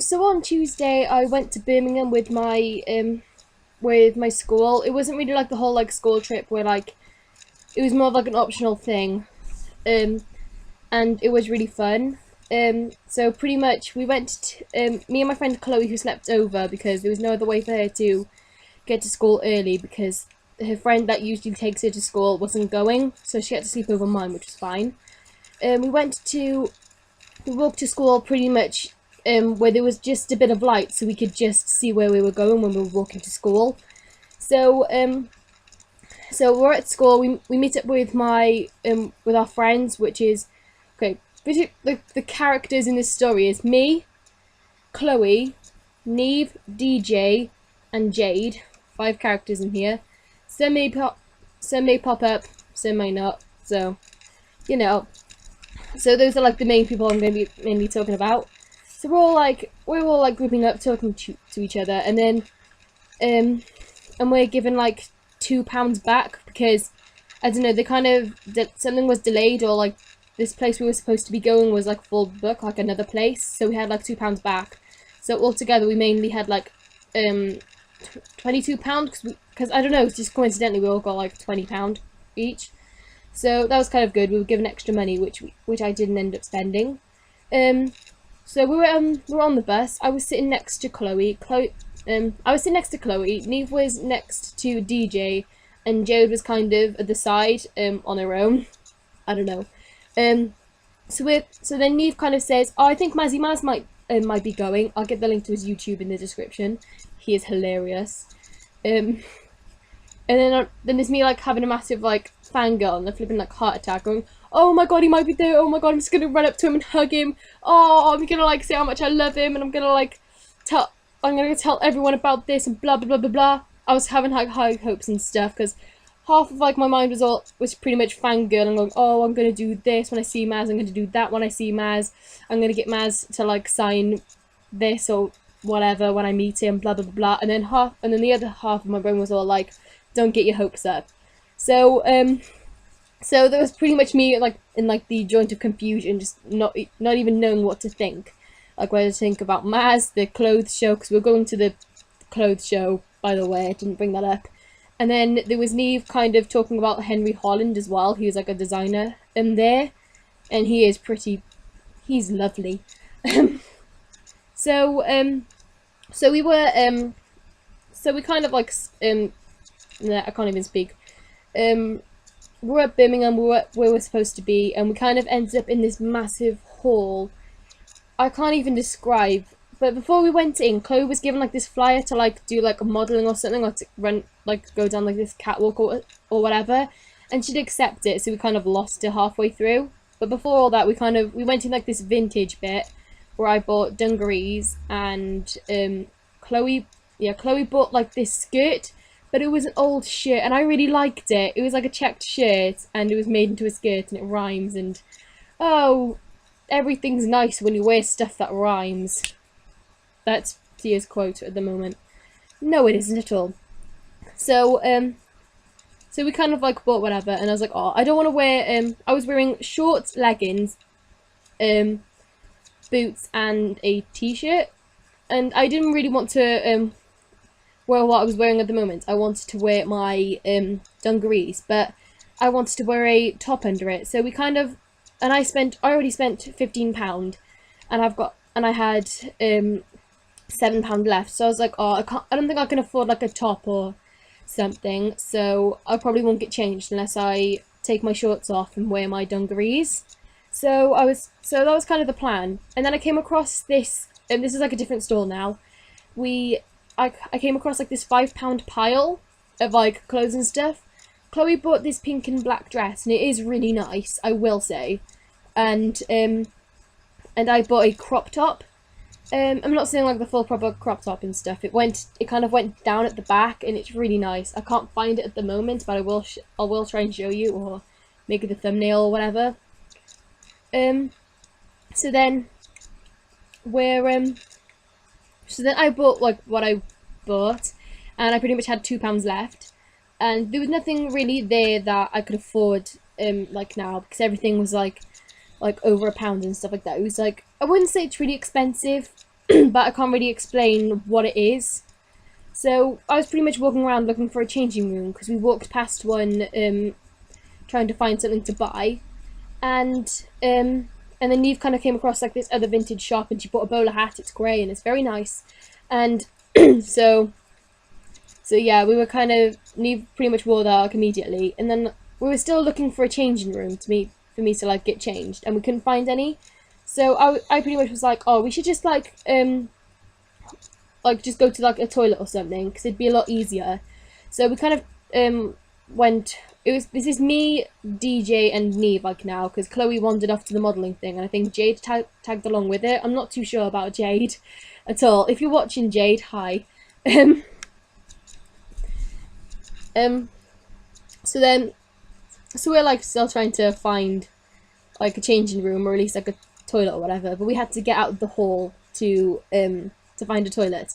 So on Tuesday I went to Birmingham with my school. It wasn't really like the whole like school trip where like it was more of like an optional thing. Um and it was really fun. So pretty much we went me and my friend Chloe, who slept over because there was no other way for her to get to school early because her friend that usually takes her to school wasn't going, so she had to sleep over mine, which was fine. We went to we walked to school pretty much where there was just a bit of light so we could just see where we were going when we were walking to school. So we're at school, we meet up with our friends, which is okay. The characters in this story is me, Chloe, Neve, DJ, and Jade. 5 characters in here. Some may pop up, some may not. So, you know. So those are like the main people I'm going to be mainly talking about. So we're all like grouping up, talking to each other, and then and we're given like £2 back because I don't know, they kind of something was delayed, or like this place we were supposed to be going was like full book, like another place, so we had like £2 back. So altogether we mainly had like £22 because I don't know, just coincidentally we all got like £20 each. So that was kind of good. We were given extra money, which I didn't end up spending. So we were on the bus. I was sitting next to Chloe. I was sitting next to Chloe. Neve was next to DJ, and Jode was kind of at the side, on her own. I don't know. So then Neve kind of says, "Oh, I think Mazzy Maz might be going." I'll get the link to his YouTube in the description. He is hilarious. And then there's me like having a massive like fangirl and a flipping like heart attack, going, "Oh my god, he might be there! Oh my god, I'm just gonna run up to him and hug him! Oh, I'm gonna like say how much I love him, and I'm gonna tell everyone about this and blah blah blah blah blah." I was having like high hopes and stuff because half of like my mind was pretty much fangirl and going, "Oh, I'm gonna do this when I see Maz. I'm gonna do that when I see Maz. I'm gonna get Maz to like sign this or whatever when I meet him." Blah blah blah blah. And then the other half of my brain was all like, "Don't get your hopes up." So so that was pretty much me like in like the joint of confusion, just not even knowing what to think, like whether to think about Maz, the clothes show, because we're going to the clothes show, by the way, I didn't bring that up. And then there was Neve kind of talking about Henry Holland as well. He was like a designer in there, and he's lovely. so so we were so we kind of like I can't even speak. We're at Birmingham, where we're supposed to be, and we kind of ended up in this massive hall. I can't even describe. But before we went in, Chloe was given like this flyer to like do like a modelling or something, or to run like go down like this catwalk or whatever, and she'd accept it. So we kind of lost her halfway through. But before all that, we went in like this vintage bit where I bought dungarees, and Chloe bought like this skirt. But it was an old shirt, and I really liked it. It was like a checked shirt, and it was made into a skirt, and it rhymes, and oh, everything's nice when you wear stuff that rhymes. That's Tia's quote at the moment. No, it isn't at all. So, so we kind of like bought whatever, and I was like, oh, I don't want to wear, I was wearing shorts, leggings, boots, and a t-shirt, and I didn't really want to, well, what I was wearing at the moment. I wanted to wear my dungarees, but I wanted to wear a top under it. So we kind of, and I already spent £15, and I had £7 left. So I was like, oh, I don't think I can afford like a top or something. So I probably won't get changed unless I take my shorts off and wear my dungarees. So that was kind of the plan. And then I came across this, and this is like a different store now. I came across like this £5 pile of like clothes and stuff. Chloe bought this pink and black dress, and it is really nice, I will say. And I bought a crop top. I'm not saying like the full proper crop top and stuff. It kind of went down at the back, and it's really nice. I can't find it at the moment, but I will try and show you, or make it a thumbnail or whatever. So then I bought like what I bought, and I pretty much had £2 left, and there was nothing really there that I could afford like now, because everything was like over £1 and stuff like that. It was like, I wouldn't say it's really expensive, but I can't really explain what it is. So I was pretty much walking around looking for a changing room because we walked past one trying to find something to buy, and then Neve kind of came across like this other vintage shop, and she bought a bowler hat. It's grey and it's very nice, and so yeah, we were kind of, Neve pretty much wore that like immediately, and then we were still looking for a changing room for me to like get changed, and we couldn't find any. So I pretty much was like, oh, we should just like just go to like a toilet or something because it'd be a lot easier. So we kind of went. This is me, DJ, and Neve like now because Chloe wandered off to the modelling thing, and I think Jade tagged along with it. I'm not too sure about Jade at all. If you're watching, Jade, hi. So we're like still trying to find like a changing room or at least like a toilet or whatever, but we had to get out of the hall to find a toilet.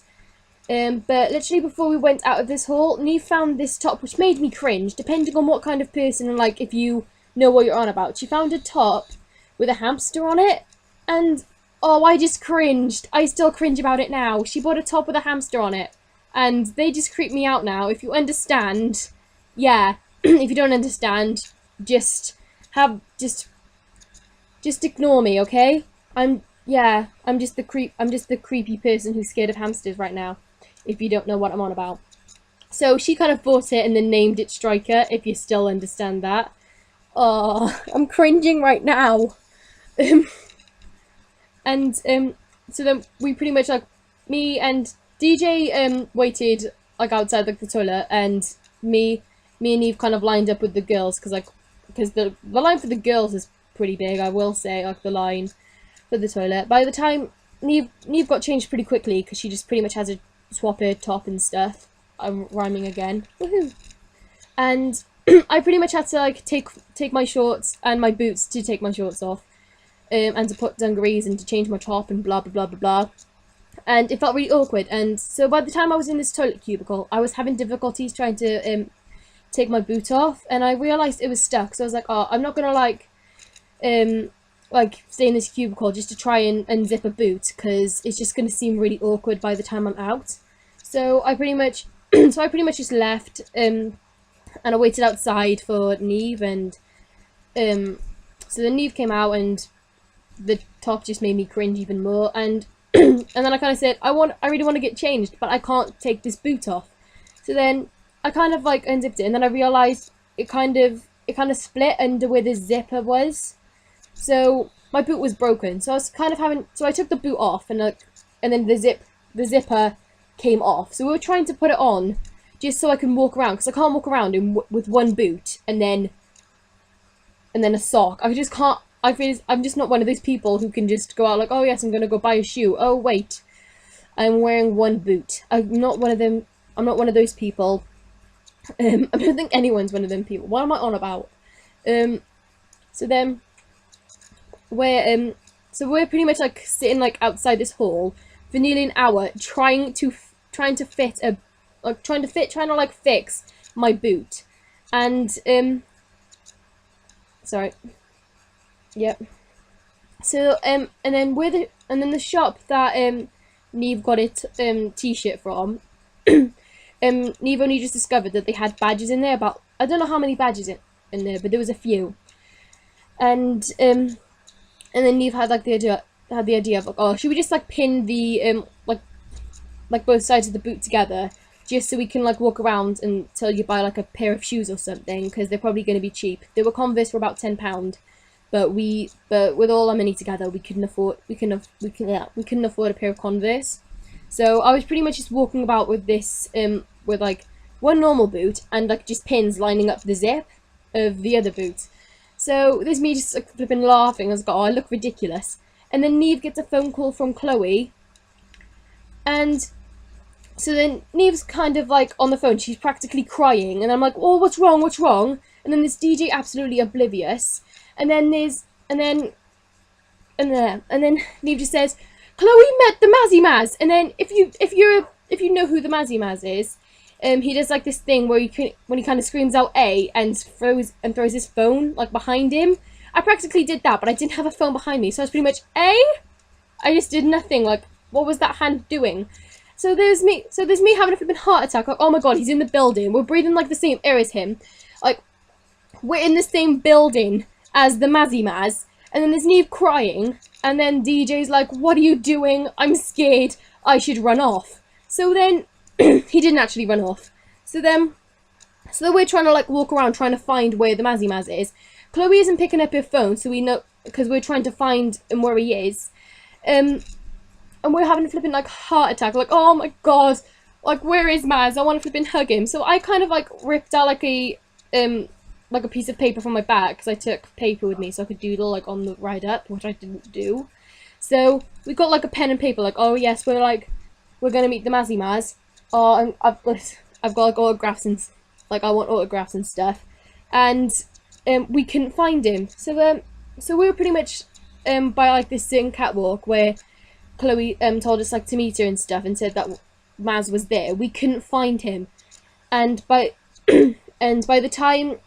But literally before we went out of this hall, Neve found this top which made me cringe, depending on what kind of person and like if you know what you're on about. She found a top with a hamster on it, and oh, I just cringed. I still cringe about it now. She bought a top with a hamster on it, and they just creep me out now. If you understand, yeah. If you don't understand, just ignore me, okay? I'm just the creepy person who's scared of hamsters right now, if you don't know what I'm on about. So she kind of bought it and then named it Striker, if you still understand that. Oh, I'm cringing right now. So then we pretty much, like, me and DJ waited like outside like the toilet, and me and Eve kind of lined up with the girls because the line for the girls is pretty big, I will say, like the line for the toilet. By the time Neve got changed pretty quickly because she just pretty much has to swap her top and stuff. I'm rhyming again. Woohoo! And I pretty much had to like take my shorts and my boots to take my shorts off, and to put dungarees and to change my top and blah blah blah blah blah. And it felt really awkward. And so by the time I was in this toilet cubicle, I was having difficulties trying to take my boot off, and I realised it was stuck. So I was like, oh, I'm not gonna like stay in this cubicle just to try and unzip a boot because it's just gonna seem really awkward by the time I'm out. So I pretty much just left, and I waited outside for Neve, and so then Neve came out, and the top just made me cringe even more, and and then I kind of said, I really want to get changed, but I can't take this boot off. So then I kind of like unzipped it, and then I realised it kind of split under where the zipper was. So my boot was broken. So I was kind of so I took the boot off, and then the zipper came off. So we were trying to put it on just so I can walk around, because I can't walk around with one boot and then a sock. I just can't. I'm just not one of those people who can just go out like, oh yes, I'm gonna go buy a shoe. Oh wait, I'm wearing one boot. I'm not one of them. I'm not one of those people. I don't think anyone's one of them people. What am I on about? So then we're pretty much like sitting like outside this hall for nearly an hour trying to fix my boot, and sorry. Yep. So and then the shop that Neve got it t-shirt from, Neve only just discovered that they had badges in there, about I don't know how many badges in there, but there was a few. And then Neve had like the idea of like, oh, should we just like pin the like both sides of the boot together just so we can like walk around until you buy like a pair of shoes or something, because they're probably going to be cheap. They were Converse for about £10. But with all our money together, we couldn't afford a pair of Converse. So I was pretty much just walking about with this with like one normal boot and like just pins lining up the zip of the other boot. So there's me just like flipping laughing. I was like, oh, I look ridiculous. And then Neve gets a phone call from Chloe, and so then Neve's kind of like on the phone. She's practically crying, and I'm like, oh, what's wrong? What's wrong? And then this DJ absolutely oblivious. And then Neve just says, Chloe met the Mazzy Maz. And then if you know who the Mazzy Maz is, he does like this thing where when he kind of screams out A and throws his phone like behind him. I practically did that, but I didn't have a phone behind me, so I was pretty much A. I just did nothing, like what was that hand doing? So there's me having a flipping heart attack, like, oh my god, he's in the building, we're breathing like the same air as him, like, we're in the same building as the Mazzy Maz, and then there's Neve crying, and then DJ's like, what are you doing? I'm scared, I should run off. So then, he didn't actually run off. So then we're trying to, like, walk around trying to find where the Mazzy Maz is. Chloe isn't picking up her phone, so we know, because we're trying to find where he is. And we're having a flipping, like, heart attack, like, oh my god, like, where is Maz? I want to flipping hug him. So I kind of, like, ripped out, like a piece of paper from my bag, because I took paper with me so I could doodle, like, on the ride up, which I didn't do. So we got, like, a pen and paper, like, oh yes, we're gonna meet the Mazzy Maz. Oh, I've got, like, autographs and, like, I want autographs and stuff. And, we couldn't find him. So we were pretty much, by, like, this certain catwalk where Chloe, told us, like, to meet her and stuff, and said that Maz was there. We couldn't find him. And by the time,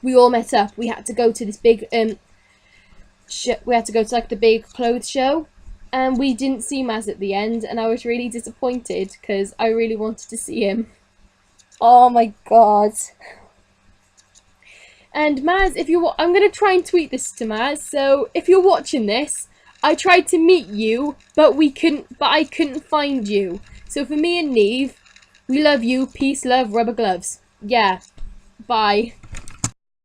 we all met up, we had to go to this big, we had to go to, like, the big clothes show. And we didn't see Maz at the end, and I was really disappointed, because I really wanted to see him. Oh my god. And Maz, if you're, I'm going to try and tweet this to Maz, so if you're watching this, I tried to meet you, but I couldn't find you. So for me and Neve, we love you, peace, love, rubber gloves. Yeah, bye.